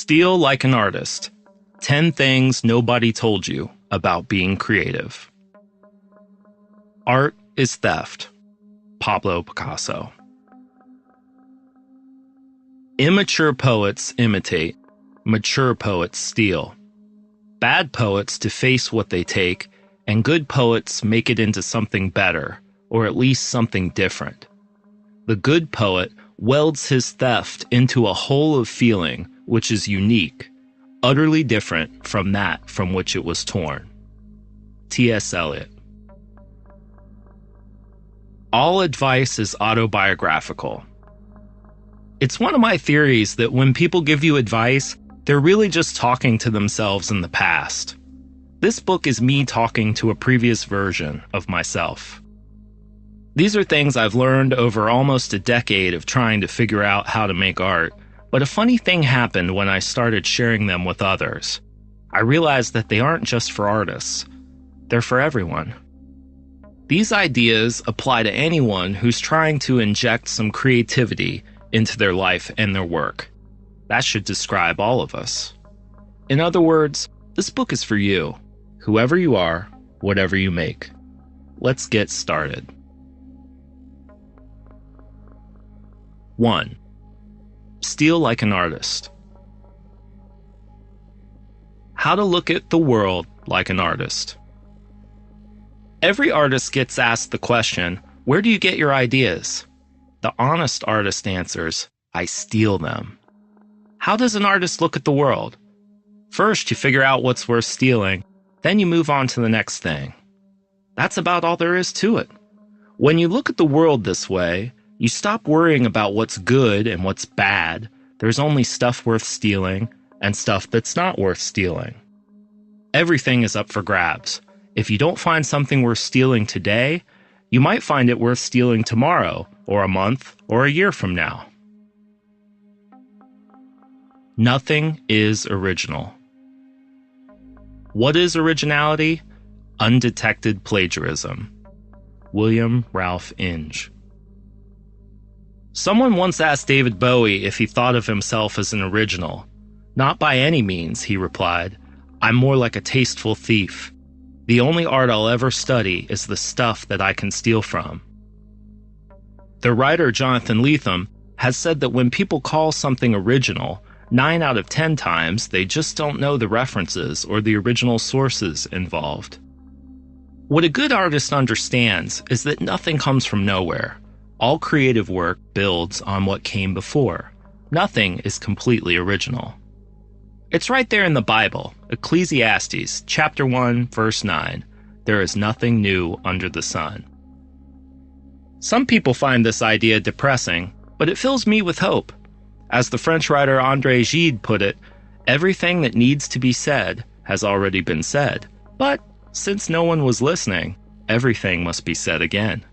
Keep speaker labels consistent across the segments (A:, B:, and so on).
A: Steal like an artist. 10 things nobody told you about being creative. Art is theft. Pablo Picasso. Immature poets imitate. Mature poets steal. Bad poets deface what they take, and good poets make it into something better, or at least something different. The good poet welds his theft into a whole of feeling which is unique, utterly different from that from which it was torn. T.S. Eliot. All advice is autobiographical. It's one of my theories that when people give you advice, they're really just talking to themselves in the past. This book is me talking to a previous version of myself. These are things I've learned over almost a decade of trying to figure out how to make art, but a funny thing happened when I started sharing them with others. I realized that they aren't just for artists. They're for everyone. These ideas apply to anyone who's trying to inject some creativity into their life and their work. That should describe all of us. In other words, this book is for you, whoever you are, whatever you make. Let's get started. 1. Steal like an artist. How to look at the world like an artist. Every artist gets asked the question, where do you get your ideas? The honest artist answers, I steal them. How does an artist look at the world? First, you figure out what's worth stealing, then you move on to the next thing. That's about all there is to it. When you look at the world this way, you stop worrying about what's good and what's bad. There's only stuff worth stealing and stuff that's not worth stealing. Everything is up for grabs. If you don't find something worth stealing today, you might find it worth stealing tomorrow, or a month, or a year from now. Nothing is original. What is originality? Undetected plagiarism. William Ralph Inge. Someone once asked David Bowie if he thought of himself as an original. Not by any means, he replied. I'm more like a tasteful thief. The only art I'll ever study is the stuff that I can steal from. The writer Jonathan Lethem has said that when people call something original, 9 out of 10 times they just don't know the references or the original sources involved. What a good artist understands is that nothing comes from nowhere. All creative work builds on what came before. Nothing is completely original. It's right there in the Bible, Ecclesiastes, chapter 1, verse 9. There is nothing new under the sun. Some people find this idea depressing, but it fills me with hope. As the French writer André Gide put it, everything that needs to be said has already been said. But since no one was listening, everything must be said again.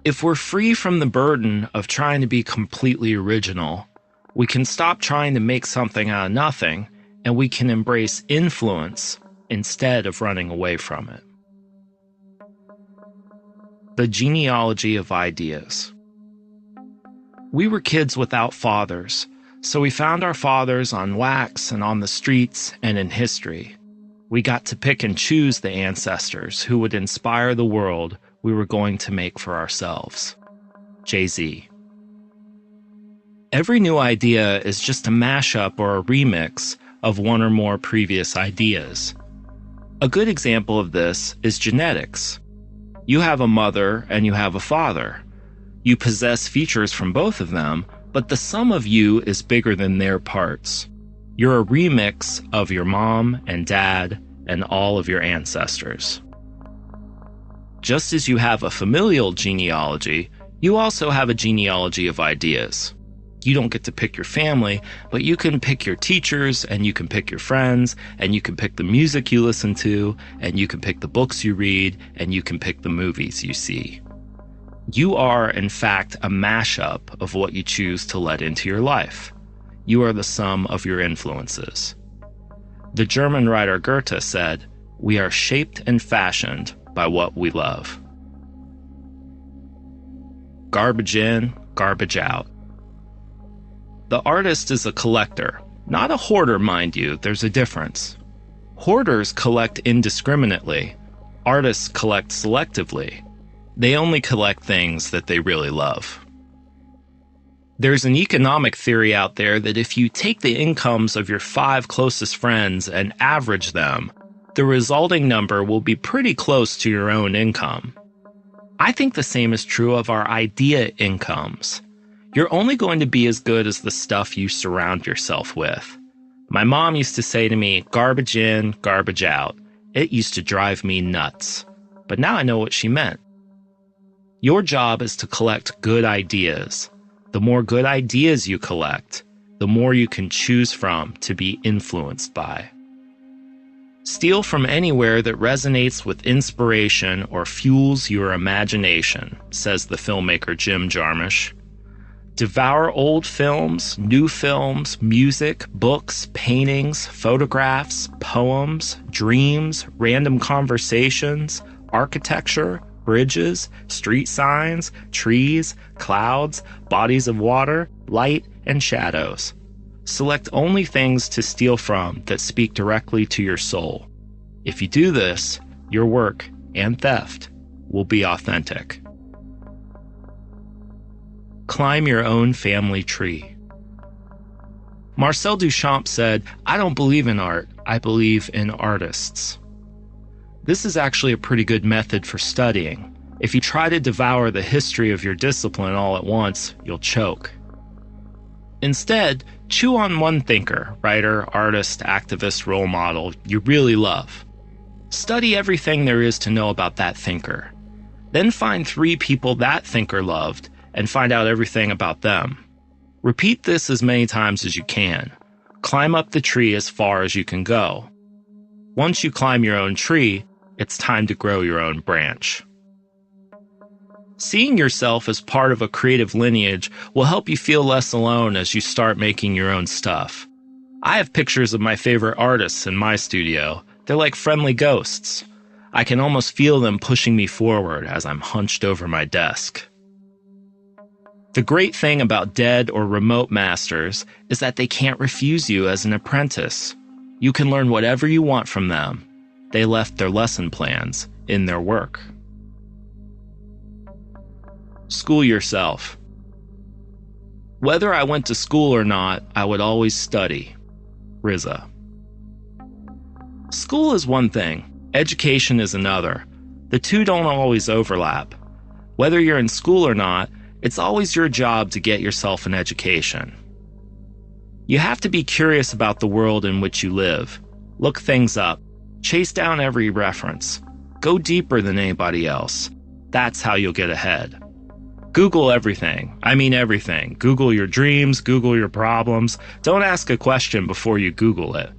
A: If we're free from the burden of trying to be completely original, we can stop trying to make something out of nothing, and we can embrace influence instead of running away from it. The genealogy of ideas. We were kids without fathers, so we found our fathers on wax and on the streets and in history. We got to pick and choose the ancestors who would inspire the world we were going to make for ourselves. Jay-Z. Every new idea is just a mashup or a remix of one or more previous ideas. A good example of this is genetics. You have a mother and you have a father. You possess features from both of them, but the sum of you is bigger than their parts. You're a remix of your mom and dad and all of your ancestors. Just as you have a familial genealogy, you also have a genealogy of ideas. You don't get to pick your family, but you can pick your teachers, and you can pick your friends, and you can pick the music you listen to, and you can pick the books you read, and you can pick the movies you see. You are, in fact, a mashup of what you choose to let into your life. You are the sum of your influences. The German writer Goethe said, "We are shaped and fashioned by what we love." Garbage in, garbage out. The artist is a collector, not a hoarder, mind you, there's a difference. Hoarders collect indiscriminately. Artists collect selectively. They only collect things that they really love. There's an economic theory out there that if you take the incomes of your 5 closest friends and average them, the resulting number will be pretty close to your own income. I think the same is true of our idea incomes. You're only going to be as good as the stuff you surround yourself with. My mom used to say to me, garbage in, garbage out. It used to drive me nuts. But now I know what she meant. Your job is to collect good ideas. The more good ideas you collect, the more you can choose from to be influenced by. Steal from anywhere that resonates with inspiration or fuels your imagination, says the filmmaker Jim Jarmusch. Devour old films, new films, music, books, paintings, photographs, poems, dreams, random conversations, architecture, bridges, street signs, trees, clouds, bodies of water, light, and shadows. Select only things to steal from that speak directly to your soul. If you do this, your work and theft will be authentic. Climb your own family tree. Marcel Duchamp said, "I don't believe in art, I believe in artists." This is actually a pretty good method for studying. If you try to devour the history of your discipline all at once, you'll choke. Instead, chew on one thinker, writer, artist, activist, role model you really love. Study everything there is to know about that thinker. Then find 3 people that thinker loved and find out everything about them. Repeat this as many times as you can. Climb up the tree as far as you can go. Once you climb your own tree, it's time to grow your own branch. Seeing yourself as part of a creative lineage will help you feel less alone as you start making your own stuff. I have pictures of my favorite artists in my studio. They're like friendly ghosts. I can almost feel them pushing me forward as I'm hunched over my desk. The great thing about dead or remote masters is that they can't refuse you as an apprentice. You can learn whatever you want from them. They left their lesson plans in their work. School yourself. Whether I went to school or not, I would always study. Riza. School is one thing, education is another. The two don't always overlap. Whether you're in school or not, it's always your job to get yourself an education. You have to be curious about the world in which you live. Look things up. Chase down every reference. Go deeper than anybody else. That's how you'll get ahead. Google everything. I mean everything. Google your dreams, Google your problems. Don't ask a question before you Google it.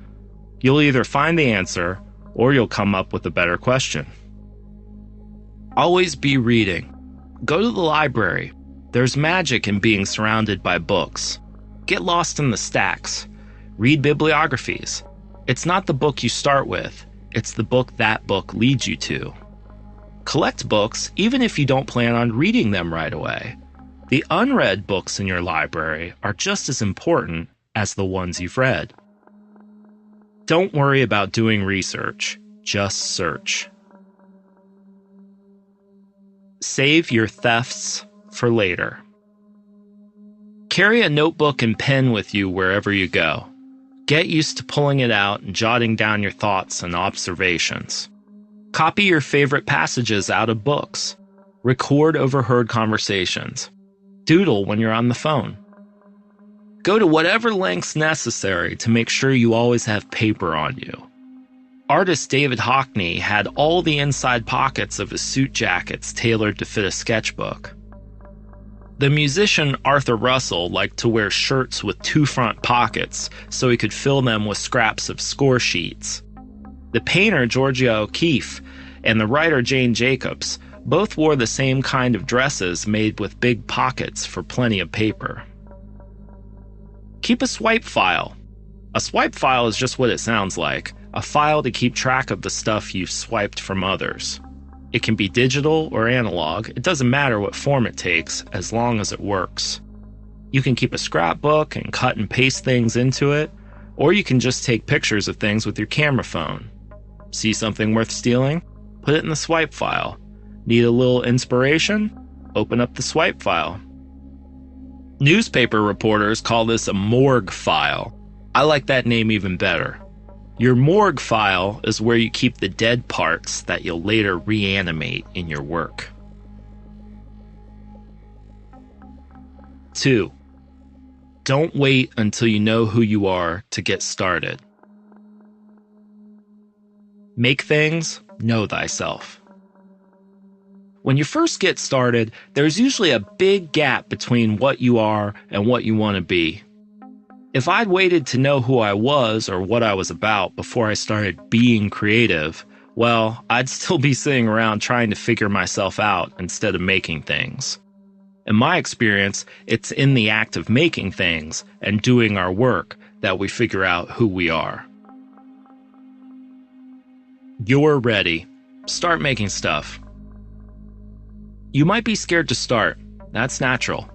A: You'll either find the answer or you'll come up with a better question. Always be reading. Go to the library. There's magic in being surrounded by books. Get lost in the stacks. Read bibliographies. It's not the book you start with. It's the book that book leads you to. Collect books even if you don't plan on reading them right away. The unread books in your library are just as important as the ones you've read. Don't worry about doing research. Just search. Save your thefts for later. Carry a notebook and pen with you wherever you go. Get used to pulling it out and jotting down your thoughts and observations. Copy your favorite passages out of books. Record overheard conversations. Doodle when you're on the phone. Go to whatever lengths necessary to make sure you always have paper on you. Artist David Hockney had all the inside pockets of his suit jackets tailored to fit a sketchbook. The musician Arthur Russell liked to wear shirts with 2 front pockets so he could fill them with scraps of score sheets. The painter Georgia O'Keeffe and the writer Jane Jacobs both wore the same kind of dresses made with big pockets for plenty of paper. Keep a swipe file. A swipe file is just what it sounds like, a file to keep track of the stuff you've swiped from others. It can be digital or analog, it doesn't matter what form it takes as long as it works. You can keep a scrapbook and cut and paste things into it, or you can just take pictures of things with your camera phone. See something worth stealing? Put it in the swipe file. Need a little inspiration? Open up the swipe file. Newspaper reporters call this a morgue file. I like that name even better. Your morgue file is where you keep the dead parts that you'll later reanimate in your work. 2. Don't wait until you know who you are to get started. Make things, know thyself. When you first get started, there's usually a big gap between what you are and what you want to be. If I'd waited to know who I was or what I was about before I started being creative, well, I'd still be sitting around trying to figure myself out instead of making things. In my experience, it's in the act of making things and doing our work that we figure out who we are. You're ready. Start making stuff. You might be scared to start. That's natural.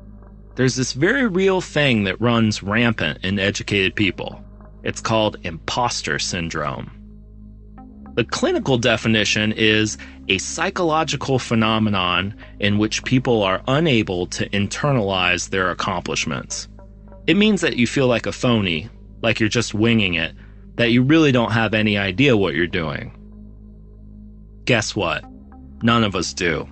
A: There's this very real thing that runs rampant in educated people. It's called imposter syndrome. The clinical definition is a psychological phenomenon in which people are unable to internalize their accomplishments. It means that you feel like a phony, like you're just winging it, that you really don't have any idea what you're doing. Guess what? None of us do.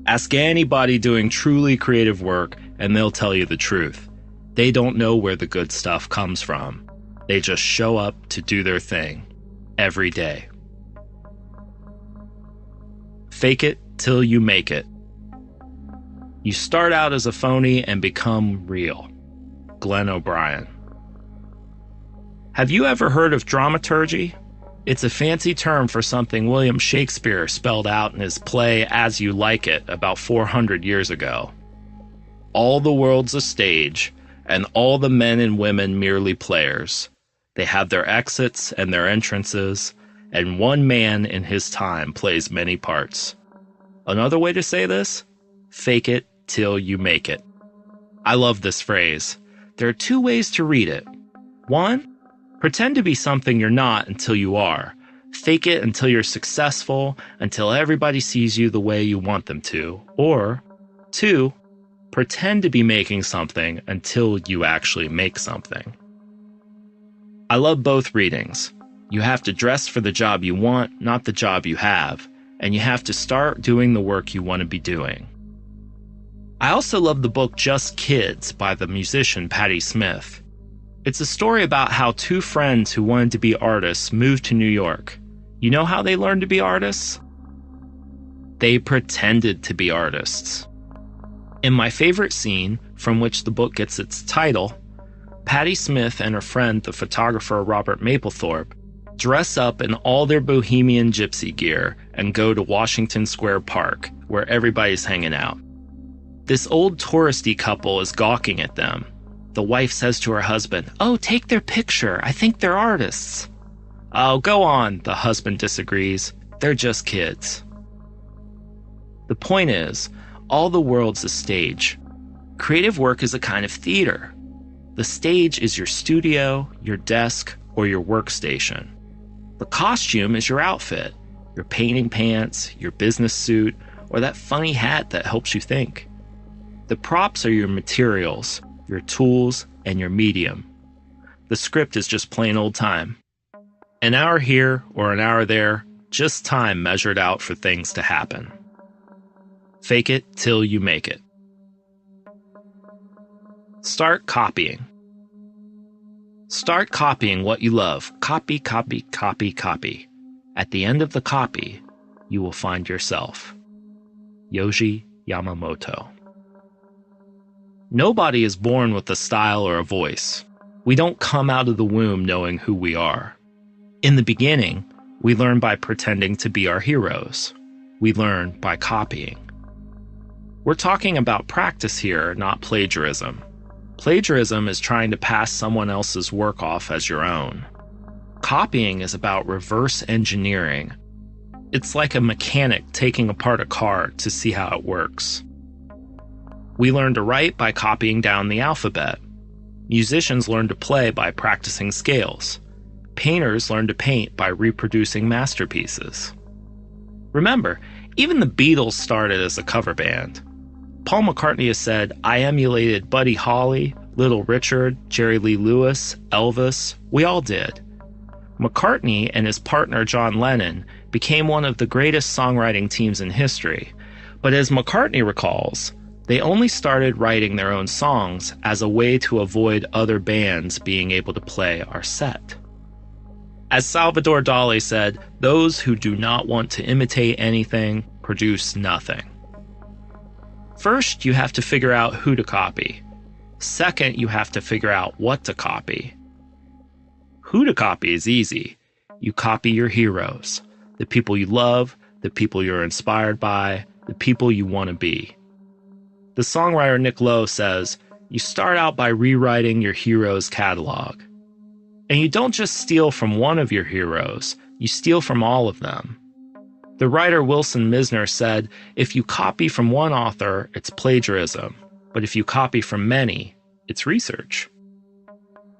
A: Ask anybody doing truly creative work and they'll tell you the truth. They don't know where the good stuff comes from. They just show up to do their thing every day. Fake it till you make it. You start out as a phony and become real. Glenn O'Brien. Have you ever heard of dramaturgy? It's a fancy term for something William Shakespeare spelled out in his play As You Like It about 400 years ago. All the world's a stage, and all the men and women merely players. They have their exits and their entrances, and one man in his time plays many parts. Another way to say this? Fake it till you make it. I love this phrase. There are 2 ways to read it. 1, pretend to be something you're not until you are. Fake it until you're successful, until everybody sees you the way you want them to. Or 2, pretend to be making something until you actually make something. I love both readings. You have to dress for the job you want, not the job you have, and you have to start doing the work you want to be doing. I also love the book Just Kids by the musician Patti Smith. It's a story about how 2 friends who wanted to be artists moved to New York. You know how they learned to be artists? They pretended to be artists. In my favorite scene, from which the book gets its title, Patti Smith and her friend, the photographer Robert Mapplethorpe, dress up in all their bohemian gypsy gear and go to Washington Square Park, where everybody's hanging out. This old touristy couple is gawking at them. The wife says to her husband, "Oh, take their picture. I think they're artists." "Oh, go on," the husband disagrees. "They're just kids." The point is, all the world's a stage. Creative work is a kind of theater. The stage is your studio, your desk, or your workstation. The costume is your outfit, your painting pants, your business suit, or that funny hat that helps you think. The props are your materials, your tools, and your medium. The script is just plain old time. An hour here or an hour there, just time measured out for things to happen. Fake it till you make it. Start copying. Start copying what you love. Copy, copy, copy, copy. At the end of the copy, you will find yourself. Yohji Yamamoto. Nobody is born with a style or a voice. We don't come out of the womb knowing who we are. In the beginning, we learn by pretending to be our heroes. We learn by copying. We're talking about practice here, not plagiarism. Plagiarism is trying to pass someone else's work off as your own. Copying is about reverse engineering. It's like a mechanic taking apart a car to see how it works. We learn to write by copying down the alphabet. Musicians learn to play by practicing scales. Painters learn to paint by reproducing masterpieces. Remember, even the Beatles started as a cover band. Paul McCartney has said, "I emulated Buddy Holly, Little Richard, Jerry Lee Lewis, Elvis. We all did." McCartney and his partner John Lennon became one of the greatest songwriting teams in history. But as McCartney recalls, they only started writing their own songs as a way to avoid other bands being able to play our set. As Salvador Dali said, those who do not want to imitate anything produce nothing. First, you have to figure out who to copy. Second, you have to figure out what to copy. Who to copy is easy. You copy your heroes, the people you love, the people you're inspired by, the people you want to be. The songwriter Nick Lowe says, you start out by rewriting your hero's catalog. And you don't just steal from one of your heroes, you steal from all of them. The writer Wilson Misner said, if you copy from one author, it's plagiarism. But if you copy from many, it's research.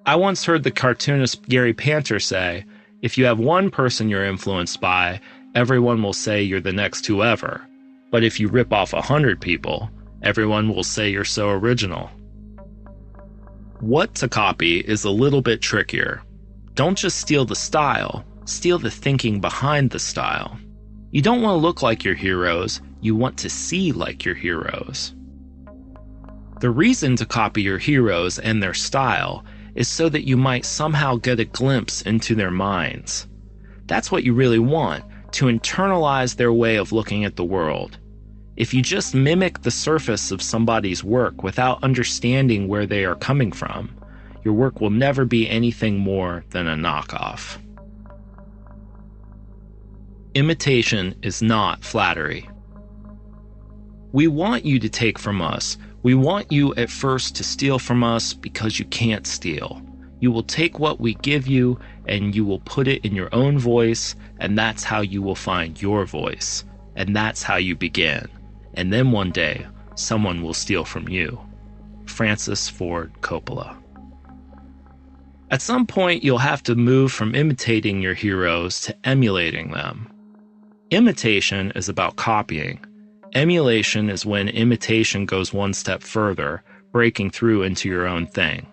A: I once heard the cartoonist Gary Panter say, if you have one person you're influenced by, everyone will say you're the next whoever. But if you rip off 100 people, everyone will say you're so original. What to copy is a little bit trickier. Don't just steal the style, steal the thinking behind the style. You don't want to look like your heroes, you want to see like your heroes. The reason to copy your heroes and their style is so that you might somehow get a glimpse into their minds. That's what you really want, to internalize their way of looking at the world. If you just mimic the surface of somebody's work without understanding where they are coming from, your work will never be anything more than a knockoff. Imitation is not flattery. We want you to take from us. We want you at first to steal from us because you can't steal. You will take what we give you and you will put it in your own voice, and that's how you will find your voice. And that's how you begin. And then one day, someone will steal from you. Francis Ford Coppola. At some point, you'll have to move from imitating your heroes to emulating them. Imitation is about copying. Emulation is when imitation goes one step further, breaking through into your own thing.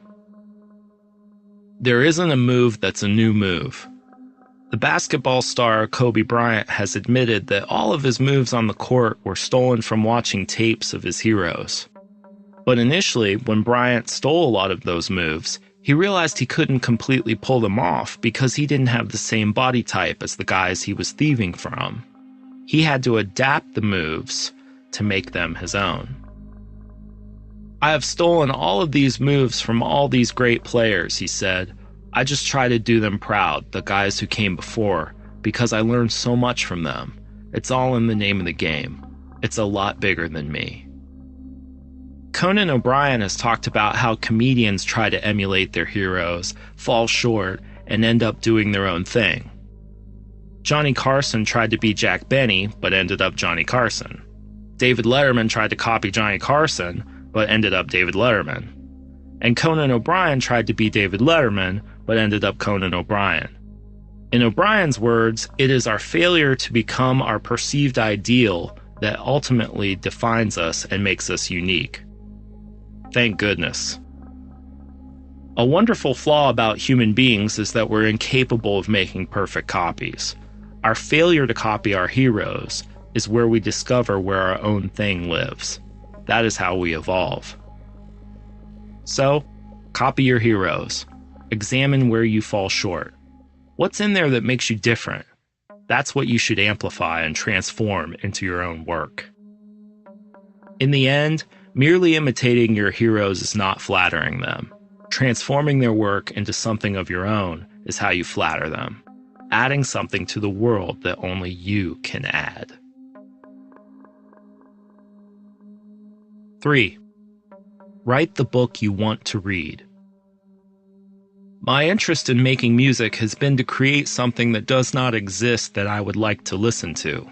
A: There isn't a move that's a new move. The basketball star Kobe Bryant has admitted that all of his moves on the court were stolen from watching tapes of his heroes. But initially, when Bryant stole a lot of those moves, he realized he couldn't completely pull them off because he didn't have the same body type as the guys he was thieving from. He had to adapt the moves to make them his own. I have stolen all of these moves from all these great players, he said. I just try to do them proud, the guys who came before, because I learned so much from them. It's all in the name of the game. It's a lot bigger than me. Conan O'Brien has talked about how comedians try to emulate their heroes, fall short, and end up doing their own thing. Johnny Carson tried to be Jack Benny, but ended up Johnny Carson. David Letterman tried to copy Johnny Carson, but ended up David Letterman. And Conan O'Brien tried to be David Letterman, but ended up Conan O'Brien. In O'Brien's words, it is our failure to become our perceived ideal that ultimately defines us and makes us unique. Thank goodness. A wonderful flaw about human beings is that we're incapable of making perfect copies. Our failure to copy our heroes is where we discover where our own thing lives. That is how we evolve. So, copy your heroes. Examine where you fall short. What's in there that makes you different? That's what you should amplify and transform into your own work. In the end, merely imitating your heroes is not flattering them. Transforming their work into something of your own is how you flatter them, adding something to the world that only you can add. 3. Write the book you want to read. My interest in making music has been to create something that does not exist that I would like to listen to.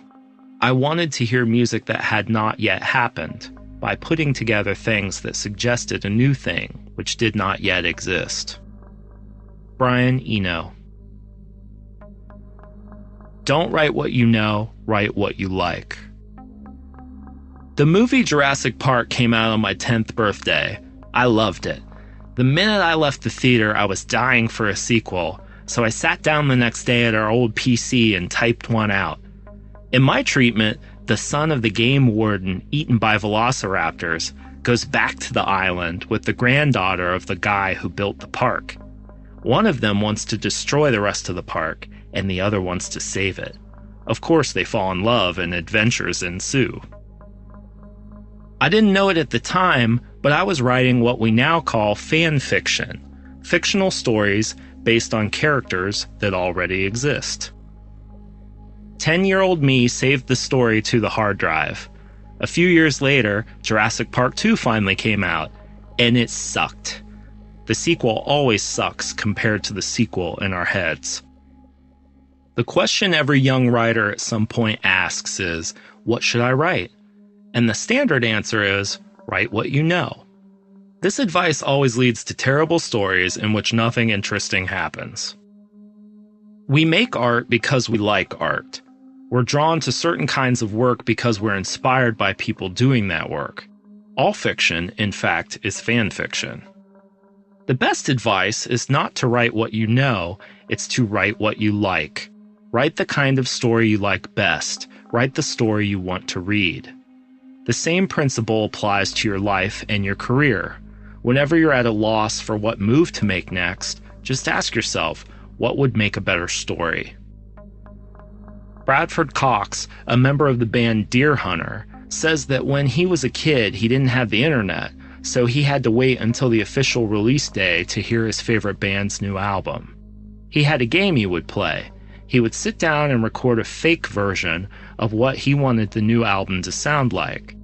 A: I wanted to hear music that had not yet happened. by putting together things that suggested a new thing which did not yet exist. Brian Eno. Don't write what you know, write what you like. The movie Jurassic Park came out on my 10th birthday. I loved it. The minute I left the theater, I was dying for a sequel, so I sat down the next day at our old PC and typed one out. In my treatment, the son of the game warden eaten by velociraptors goes back to the island with the granddaughter of the guy who built the park. One of them wants to destroy the rest of the park, and the other wants to save it. Of course, they fall in love and adventures ensue. I didn't know it at the time, but I was writing what we now call fan fiction, fictional stories based on characters that already exist. 10-year-old me saved the story to the hard drive. A few years later, Jurassic Park 2 finally came out, and it sucked. The sequel always sucks compared to the sequel in our heads. The question every young writer at some point asks is, what should I write? And the standard answer is, write what you know. This advice always leads to terrible stories in which nothing interesting happens. We make art because we like art. We're drawn to certain kinds of work because we're inspired by people doing that work. All fiction, in fact, is fan fiction. The best advice is not to write what you know, it's to write what you like. Write the kind of story you like best. Write the story you want to read. The same principle applies to your life and your career. Whenever you're at a loss for what move to make next, just ask yourself, what would make a better story? Bradford Cox, a member of the band Deer Hunter, says that when he was a kid, he didn't have the internet, so he had to wait until the official release day to hear his favorite band's new album. He had a game he would play. He would sit down and record a fake version of what he wanted the new album to sound like.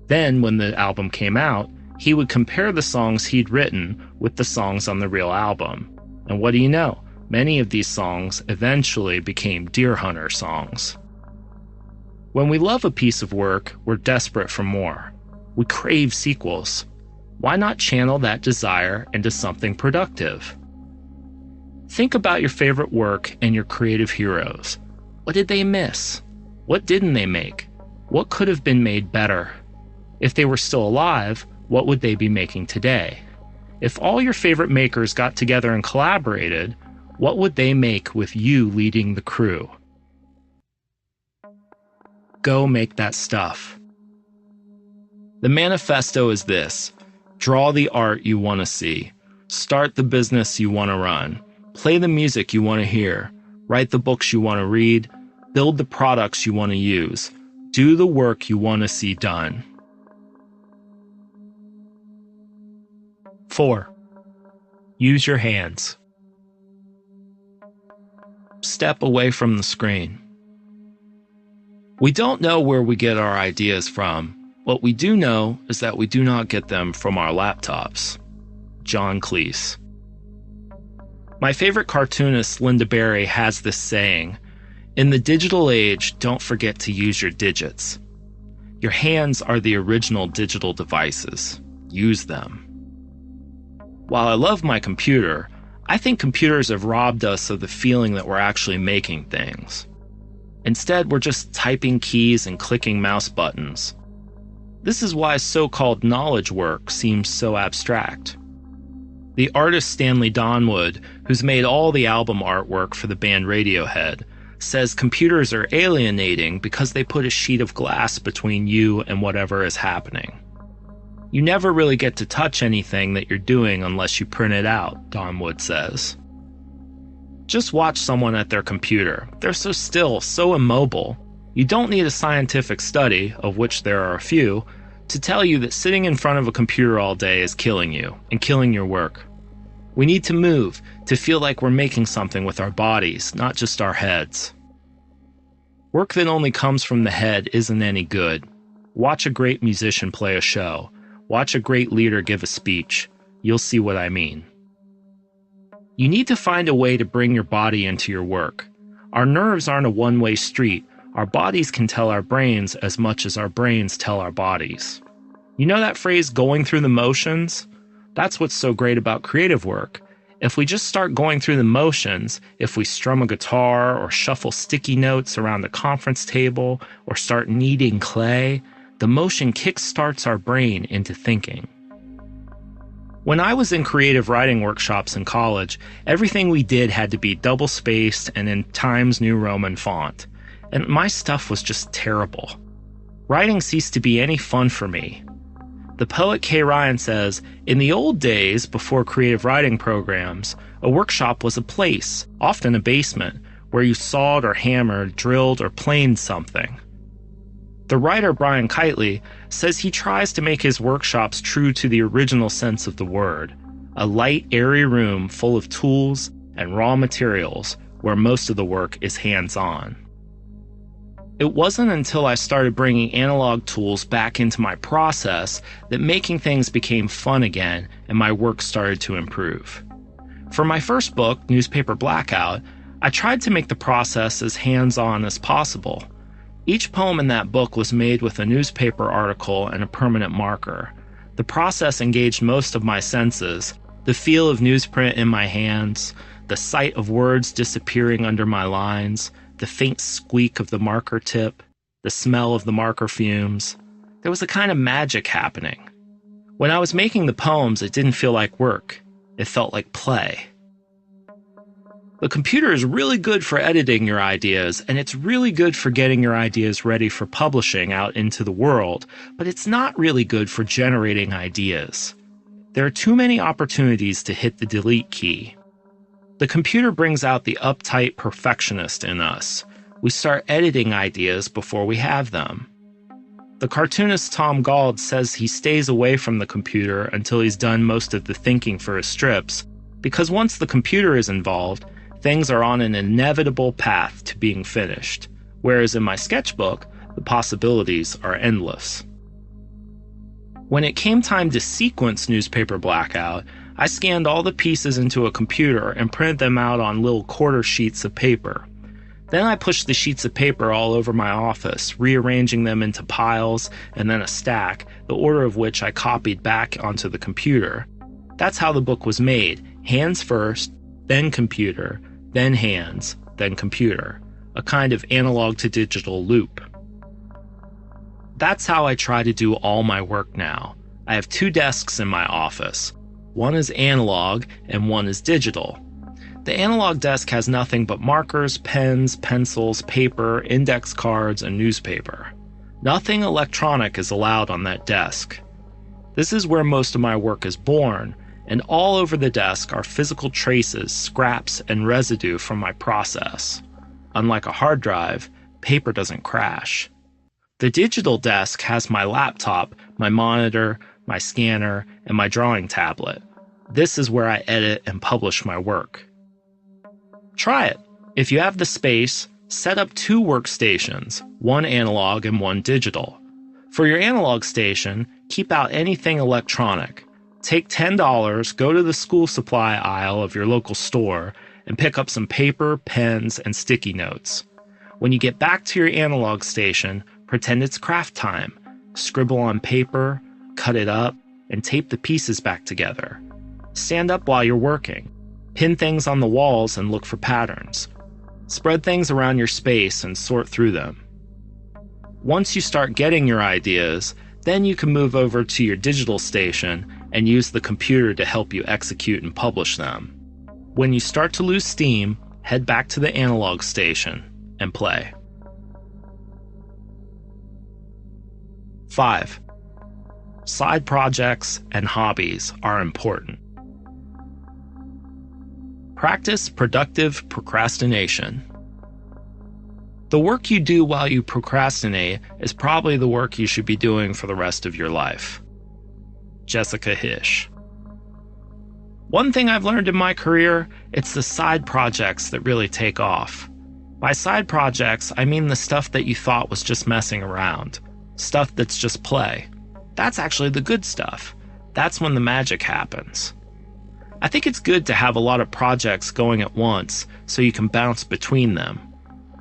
A: Then, when the album came out, he would compare the songs he'd written with the songs on the real album. And what do you know? Many of these songs eventually became Deer Hunter songs. When we love a piece of work, we're desperate for more. We crave sequels. Why not channel that desire into something productive? Think about your favorite work and your creative heroes. What did they miss? What didn't they make? What could have been made better? If they were still alive, what would they be making today? If all your favorite makers got together and collaborated, what would they make with you leading the crew? Go make that stuff. The manifesto is this: draw the art you want to see, start the business you want to run, play the music you want to hear, write the books you want to read, build the products you want to use, do the work you want to see done. 4. Use your hands. Step away from the screen. We don't know where we get our ideas from. What we do know is that we do not get them from our laptops. John Cleese. My favorite cartoonist, Lynda Barry, has this saying, "In the digital age, don't forget to use your digits." Your hands are the original digital devices. Use them. While I love my computer, I think computers have robbed us of the feeling that we're actually making things. Instead, we're just typing keys and clicking mouse buttons. This is why so-called knowledge work seems so abstract. The artist Stanley Donwood, who's made all the album artwork for the band Radiohead, says computers are alienating because they put a sheet of glass between you and whatever is happening. You never really get to touch anything that you're doing unless you print it out, Donwood says. Just watch someone at their computer. They're so still, so immobile. You don't need a scientific study, of which there are a few, to tell you that sitting in front of a computer all day is killing you and killing your work. We need to move, to feel like we're making something with our bodies, not just our heads. Work that only comes from the head isn't any good. Watch a great musician play a show. Watch a great leader give a speech. You'll see what I mean. You need to find a way to bring your body into your work. Our nerves aren't a one-way street. Our bodies can tell our brains as much as our brains tell our bodies. You know that phrase, going through the motions? That's what's so great about creative work. If we just start going through the motions, if we strum a guitar or shuffle sticky notes around a conference table or start kneading clay, the motion kickstarts our brain into thinking. When I was in creative writing workshops in college, everything we did had to be double-spaced and in Times New Roman font. And my stuff was just terrible. Writing ceased to be any fun for me. The poet Kay Ryan says, in the old days, before creative writing programs, a workshop was a place, often a basement, where you sawed or hammered, drilled or planed something. The writer Brian Kitely says he tries to make his workshops true to the original sense of the word, a light, airy room full of tools and raw materials where most of the work is hands-on. It wasn't until I started bringing analog tools back into my process that making things became fun again and my work started to improve. For my first book, Newspaper Blackout, I tried to make the process as hands-on as possible. Each poem in that book was made with a newspaper article and a permanent marker. The process engaged most of my senses, the feel of newsprint in my hands, the sight of words disappearing under my lines, the faint squeak of the marker tip, the smell of the marker fumes. There was a kind of magic happening. When I was making the poems, it didn't feel like work. It felt like play. The computer is really good for editing your ideas, and it's really good for getting your ideas ready for publishing out into the world, but it's not really good for generating ideas. There are too many opportunities to hit the delete key. The computer brings out the uptight perfectionist in us. We start editing ideas before we have them. The cartoonist Tom Gauld says he stays away from the computer until he's done most of the thinking for his strips, because once the computer is involved, things are on an inevitable path to being finished, whereas in my sketchbook, the possibilities are endless. When it came time to sequence Newspaper Blackout, I scanned all the pieces into a computer and printed them out on little quarter sheets of paper. Then I pushed the sheets of paper all over my office, rearranging them into piles and then a stack, the order of which I copied back onto the computer. That's how the book was made, hands first, then computer, then hands, then computer, a kind of analog to digital loop. That's how I try to do all my work now. I have 2 desks in my office. One is analog and one is digital. The analog desk has nothing but markers, pens, pencils, paper, index cards, and newspaper. Nothing electronic is allowed on that desk. This is where most of my work is born, and all over the desk are physical traces, scraps, and residue from my process. Unlike a hard drive, paper doesn't crash. The digital desk has my laptop, my monitor, my scanner, and my drawing tablet. This is where I edit and publish my work. Try it. If you have the space, set up 2 workstations, one analog and one digital. For your analog station, keep out anything electronic. Take $10, go to the school supply aisle of your local store, and pick up some paper, pens, and sticky notes. When you get back to your analog station, pretend it's craft time. Scribble on paper, cut it up, and tape the pieces back together. Stand up while you're working. Pin things on the walls and look for patterns. Spread things around your space and sort through them. Once you start getting your ideas, then you can move over to your digital station and use the computer to help you execute and publish them. When you start to lose steam, head back to the analog station and play. 5. Side projects and hobbies are important. Practice productive procrastination. The work you do while you procrastinate is probably the work you should be doing for the rest of your life. Jessica Hische. One thing I've learned in my career, it's the side projects that really take off. By side projects, I mean the stuff that you thought was just messing around. Stuff that's just play. That's actually the good stuff. That's when the magic happens. I think it's good to have a lot of projects going at once so you can bounce between them.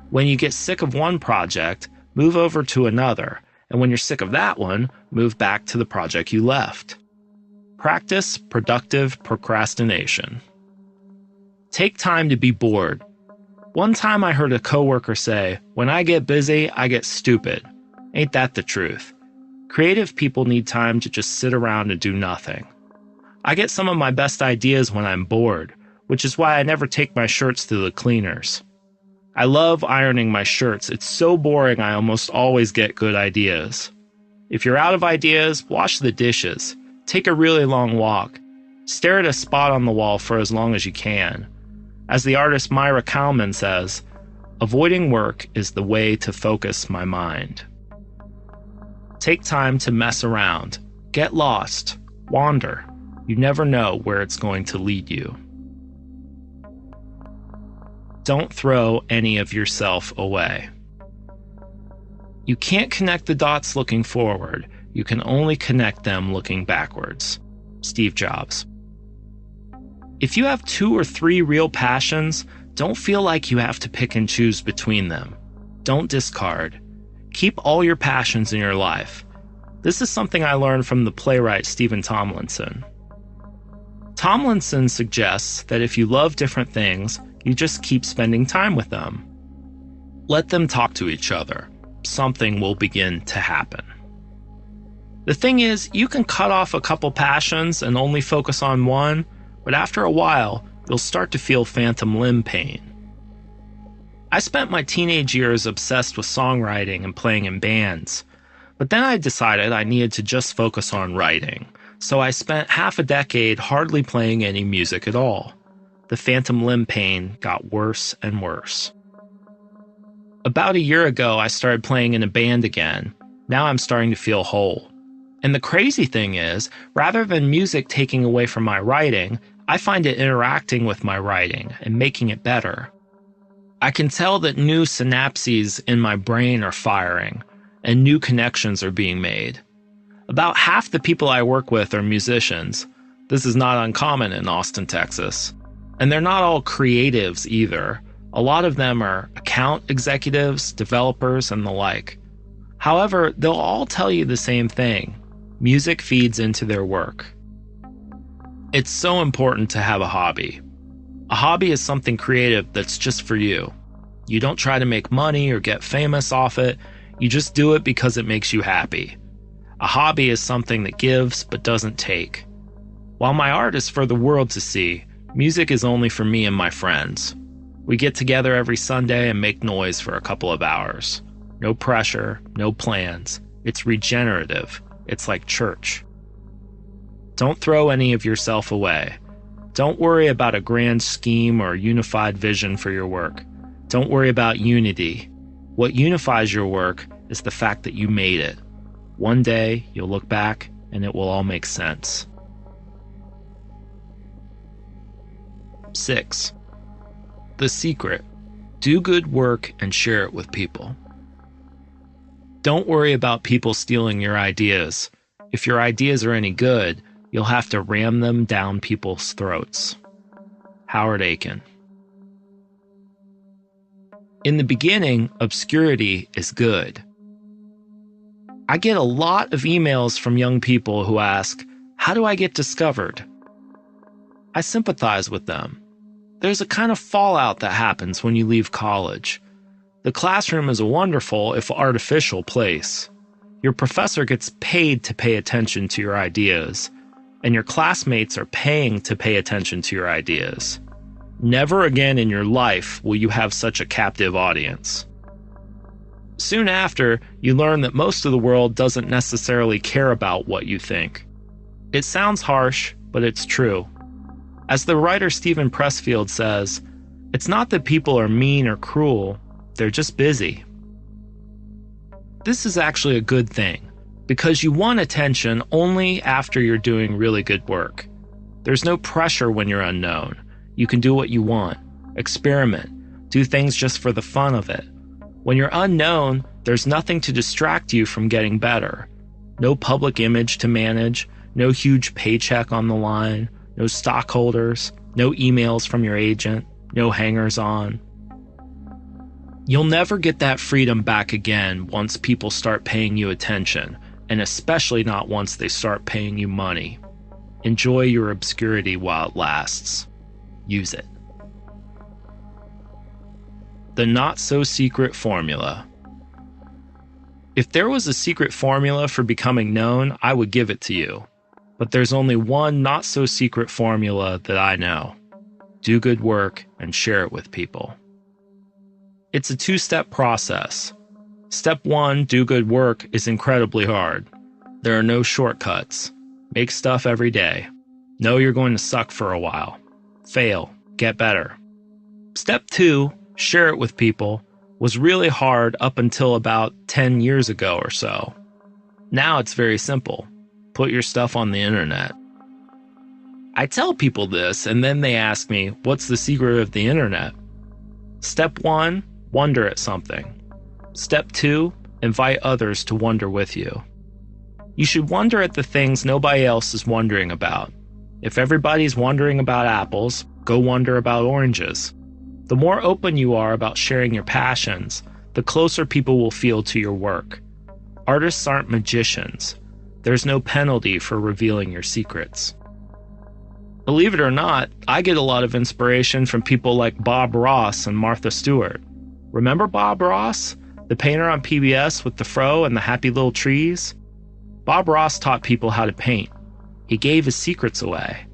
A: When you get sick of one project, move over to another, And when you're sick of that one, move back to the project you left. Practice productive procrastination. Take time to be bored. One time I heard a coworker say, "When I get busy, I get stupid." Ain't that the truth? Creative people need time to just sit around and do nothing. I get some of my best ideas when I'm bored, which is why I never take my shirts to the cleaners. I love ironing my shirts. It's so boring I almost always get good ideas. If you're out of ideas, wash the dishes. Take a really long walk. Stare at a spot on the wall for as long as you can. As the artist Myra Kalman says, avoiding work is the way to focus my mind. Take time to mess around. Get lost. Wander. You never know where it's going to lead you. Don't throw any of yourself away. You can't connect the dots looking forward. You can only connect them looking backwards. Steve Jobs. If you have 2 or 3 real passions, don't feel like you have to pick and choose between them. Don't discard. Keep all your passions in your life. This is something I learned from the playwright Stephen Tomlinson. Tomlinson suggests that if you love different things, you just keep spending time with them. Let them talk to each other. Something will begin to happen. The thing is, you can cut off a couple passions and only focus on one, but after a while, you'll start to feel phantom limb pain. I spent my teenage years obsessed with songwriting and playing in bands, but then I decided I needed to just focus on writing, so I spent half a decade hardly playing any music at all. The phantom limb pain got worse and worse. About a year ago, I started playing in a band again. Now I'm starting to feel whole. And the crazy thing is, rather than music taking away from my writing, I find it interacting with my writing and making it better. I can tell that new synapses in my brain are firing, and new connections are being made. About half the people I work with are musicians. This is not uncommon in Austin, Texas. And they're not all creatives either. A lot of them are account executives, developers, and the like. However, they'll all tell you the same thing. Music feeds into their work. It's so important to have a hobby. A hobby is something creative that's just for you. You don't try to make money or get famous off it. You just do it because it makes you happy. A hobby is something that gives but doesn't take. While my art is for the world to see, music is only for me and my friends. We get together every Sunday and make noise for a couple of hours. No pressure, no plans. It's regenerative. It's like church. Don't throw any of yourself away. Don't worry about a grand scheme or unified vision for your work. Don't worry about unity. What unifies your work is the fact that you made it. One day, you'll look back and it will all make sense. 6. The secret. Do good work and share it with people. Don't worry about people stealing your ideas. If your ideas are any good, you'll have to ram them down people's throats. Howard Aiken. In the beginning, obscurity is good. I get a lot of emails from young people who ask, "How do I get discovered?" I sympathize with them. There's a kind of fallout that happens when you leave college. The classroom is a wonderful, if artificial, place. Your professor gets paid to pay attention to your ideas, and your classmates are paying to pay attention to your ideas. Never again in your life will you have such a captive audience. Soon after, you learn that most of the world doesn't necessarily care about what you think. It sounds harsh, but it's true. As the writer Stephen Pressfield says, it's not that people are mean or cruel, they're just busy. This is actually a good thing, because you want attention only after you're doing really good work. There's no pressure when you're unknown. You can do what you want, experiment, do things just for the fun of it. When you're unknown, there's nothing to distract you from getting better. No public image to manage, no huge paycheck on the line, no stockholders, no emails from your agent, no hangers-on. You'll never get that freedom back again once people start paying you attention, and especially not once they start paying you money. Enjoy your obscurity while it lasts. Use it. The not-so-secret formula. If there was a secret formula for becoming known, I would give it to you. But there's only one not-so-secret formula that I know. Do good work and share it with people. It's a two-step process. Step 1, do good work, is incredibly hard. There are no shortcuts. Make stuff every day. Know you're going to suck for a while. Fail. Get better. Step 2, share it with people, was really hard up until about 10 years ago or so. Now it's very simple. Put your stuff on the internet. I tell people this, and then they ask me, what's the secret of the internet? Step 1, wonder at something. Step 2, invite others to wonder with you. You should wonder at the things nobody else is wondering about. If everybody's wondering about apples, go wonder about oranges. The more open you are about sharing your passions, the closer people will feel to your work. Artists aren't magicians. There's no penalty for revealing your secrets. Believe it or not, I get a lot of inspiration from people like Bob Ross and Martha Stewart. Remember Bob Ross, the painter on PBS with the fro and the happy little trees? Bob Ross taught people how to paint. He gave his secrets away.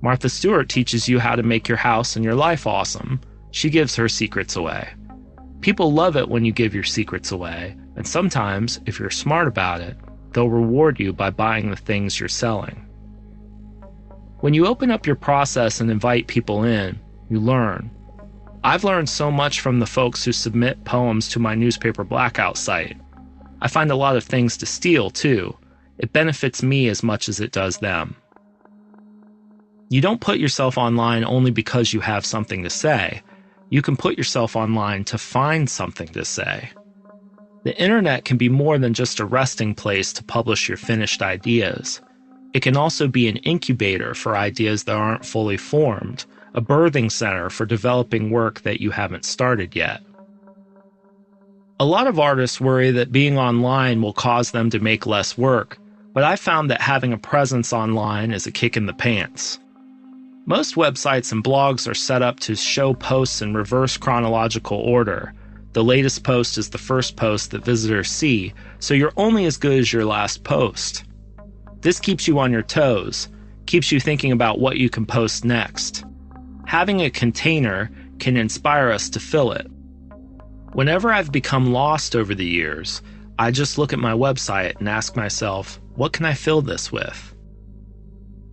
A: Martha Stewart teaches you how to make your house and your life awesome. She gives her secrets away. People love it when you give your secrets away, and sometimes, if you're smart about it, they'll reward you by buying the things you're selling. When you open up your process and invite people in, you learn. I've learned so much from the folks who submit poems to my newspaper blackout site. I find a lot of things to steal, too. It benefits me as much as it does them. You don't put yourself online only because you have something to say. You can put yourself online to find something to say. The internet can be more than just a resting place to publish your finished ideas. It can also be an incubator for ideas that aren't fully formed, a birthing center for developing work that you haven't started yet. A lot of artists worry that being online will cause them to make less work, but I found that having a presence online is a kick in the pants. Most websites and blogs are set up to show posts in reverse chronological order. The latest post is the first post that visitors see, so you're only as good as your last post. This keeps you on your toes, keeps you thinking about what you can post next. Having a container can inspire us to fill it. Whenever I've become lost over the years, I just look at my website and ask myself, what can I fill this with?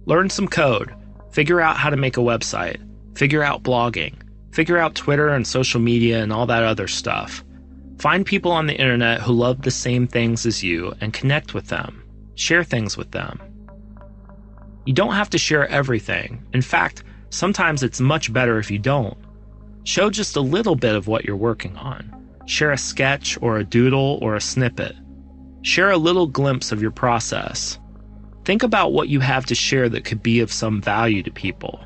A: Learn some code. Figure out how to make a website. Figure out blogging. Figure out Twitter and social media and all that other stuff. Find people on the internet who love the same things as you and connect with them. Share things with them. You don't have to share everything. In fact, sometimes it's much better if you don't. Show just a little bit of what you're working on. Share a sketch or a doodle or a snippet. Share a little glimpse of your process. Think about what you have to share that could be of some value to people.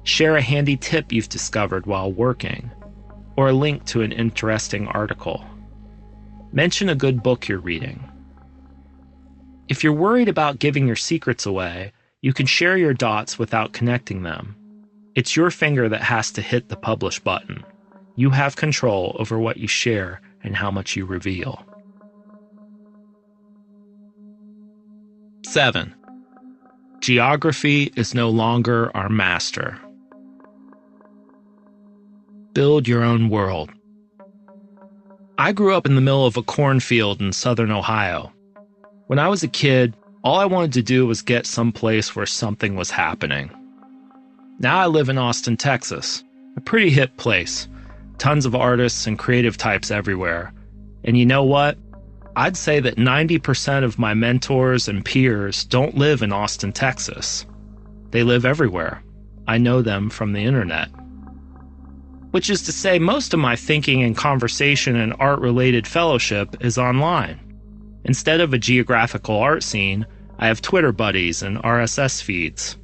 A: Share a handy tip you've discovered while working, or a link to an interesting article. Mention a good book you're reading. If you're worried about giving your secrets away, you can share your dots without connecting them. It's your finger that has to hit the publish button. You have control over what you share and how much you reveal. 7. Geography is no longer our master. Build your own world. I grew up in the middle of a cornfield in southern Ohio. When I was a kid, all I wanted to do was get someplace where something was happening. Now I live in Austin, Texas, a pretty hip place. Tons of artists and creative types everywhere. And you know what? I'd say that 90% of my mentors and peers don't live in Austin, Texas. They live everywhere. I know them from the internet. Which is to say, most of my thinking and conversation and art-related fellowship is online. Instead of a geographical art scene, I have Twitter buddies and RSS feeds.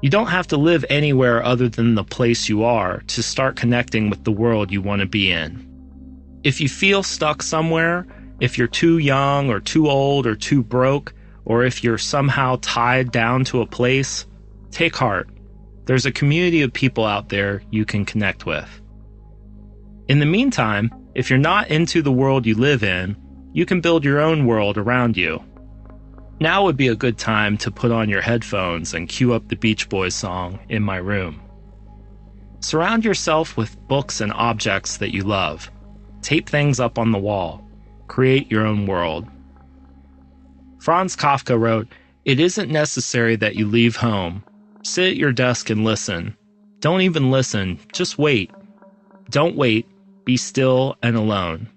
A: You don't have to live anywhere other than the place you are to start connecting with the world you want to be in. If you feel stuck somewhere, if you're too young or too old or too broke, or if you're somehow tied down to a place, take heart. There's a community of people out there you can connect with. In the meantime, if you're not into the world you live in, you can build your own world around you. Now would be a good time to put on your headphones and cue up the Beach Boys song, In My Room. Surround yourself with books and objects that you love. Tape things up on the wall. Create your own world. Franz Kafka wrote, "It isn't necessary that you leave home. Sit at your desk and listen. Don't even listen, just wait. Don't wait, be still and alone.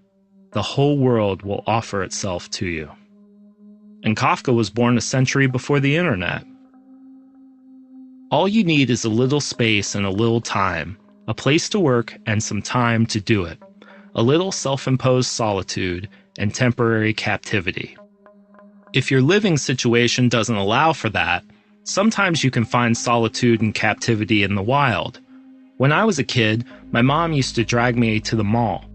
A: The whole world will offer itself to you." And Kafka was born a century before the internet. All you need is a little space and a little time, a place to work and some time to do it, a little self-imposed solitude and temporary captivity. If your living situation doesn't allow for that, sometimes you can find solitude and captivity in the wild. When I was a kid, my mom used to drag me to the mall.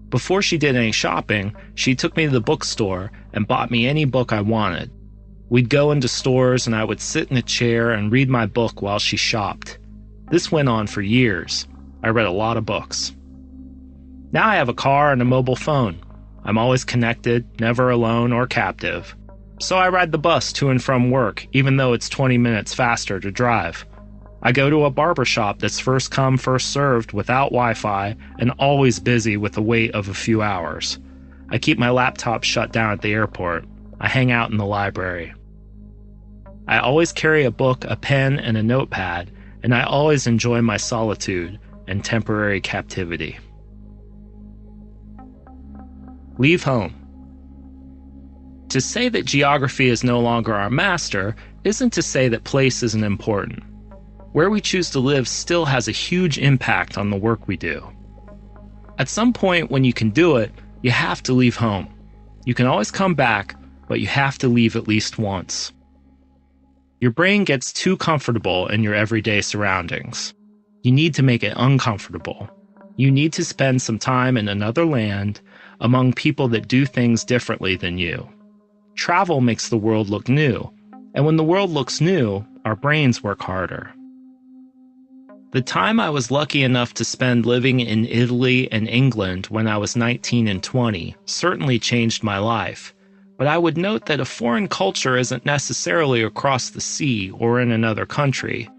A: Before she did any shopping, she took me to the bookstore and bought me any book I wanted. We'd go into stores and I would sit in a chair and read my book while she shopped. This went on for years. I read a lot of books. Now I have a car and a mobile phone. I'm always connected, never alone or captive. So I ride the bus to and from work, even though it's 20 minutes faster to drive. I go to a barber shop that's first come, first served without Wi-Fi and always busy with the wait of a few hours. I keep my laptop shut down at the airport. I hang out in the library. I always carry a book, a pen, and a notepad, and I always enjoy my solitude and temporary captivity. Leave home. To say that geography is no longer our master isn't to say that place isn't important. Where we choose to live still has a huge impact on the work we do. At some point when you can do it, you have to leave home. You can always come back, but you have to leave at least once. Your brain gets too comfortable in your everyday surroundings. You need to make it uncomfortable. You need to spend some time in another land, among people that do things differently than you. Travel makes the world look new, and when the world looks new, our brains work harder. The time I was lucky enough to spend living in Italy and England when I was 19 and 20 certainly changed my life, but I would note that a foreign culture isn't necessarily across the sea or in another country.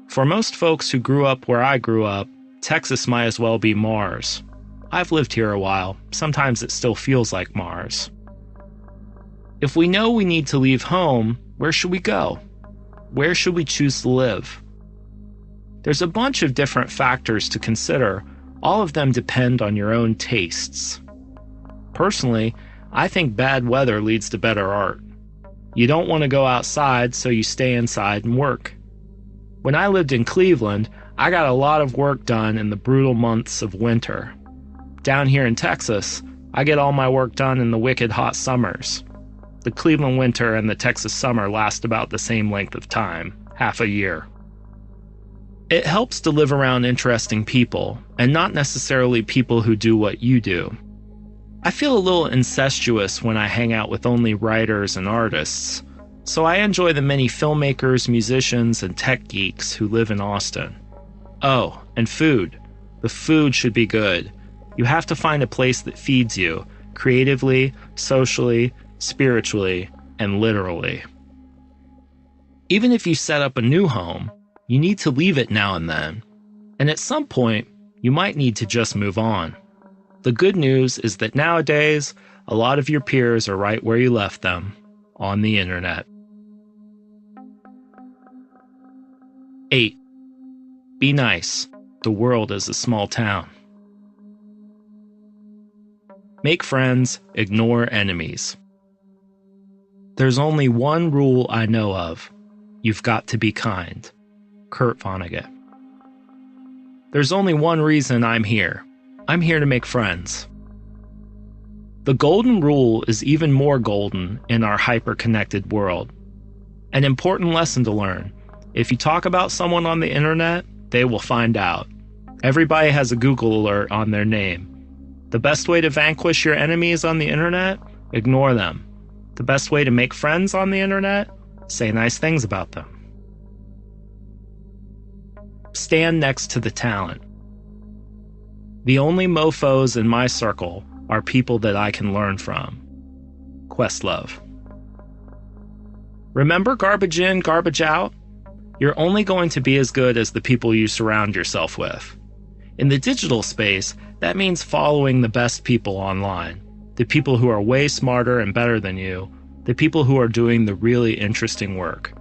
A: For most folks who grew up where I grew up, Texas might as well be Mars. I've lived here a while. Sometimes it still feels like Mars. If we know we need to leave home, where should we go? Where should we choose to live? There's a bunch of different factors to consider. All of them depend on your own tastes. Personally, I think bad weather leads to better art. You don't want to go outside, so you stay inside and work. When I lived in Cleveland, I got a lot of work done in the brutal months of winter. Down here in Texas, I get all my work done in the wicked hot summers. The Cleveland winter and the Texas summer last about the same length of time, half a year. It helps to live around interesting people, and not necessarily people who do what you do. I feel a little incestuous when I hang out with only writers and artists, so I enjoy the many filmmakers, musicians, and tech geeks who live in Austin. Oh, and food. The food should be good. You have to find a place that feeds you, creatively, socially, spiritually, and literally. Even if you set up a new home, you need to leave it now and then. And at some point, you might need to just move on. The good news is that nowadays, a lot of your peers are right where you left them, on the internet. 8. Be nice. The world is a small town. Make friends, ignore enemies. There's only one rule I know of. You've got to be kind. Kurt Vonnegut. There's only one reason I'm here. I'm here to make friends. The golden rule is even more golden in our hyper-connected world. An important lesson to learn. If you talk about someone on the internet, they will find out. Everybody has a Google alert on their name. The best way to vanquish your enemies on the internet? Ignore them. The best way to make friends on the internet? Say nice things about them. Stand next to the talent. The only mofos in my circle are people that I can learn from. Questlove. Remember garbage in, garbage out? You're only going to be as good as the people you surround yourself with. In the digital space, that means following the best people online. The people who are way smarter and better than you. The people who are doing the really interesting work.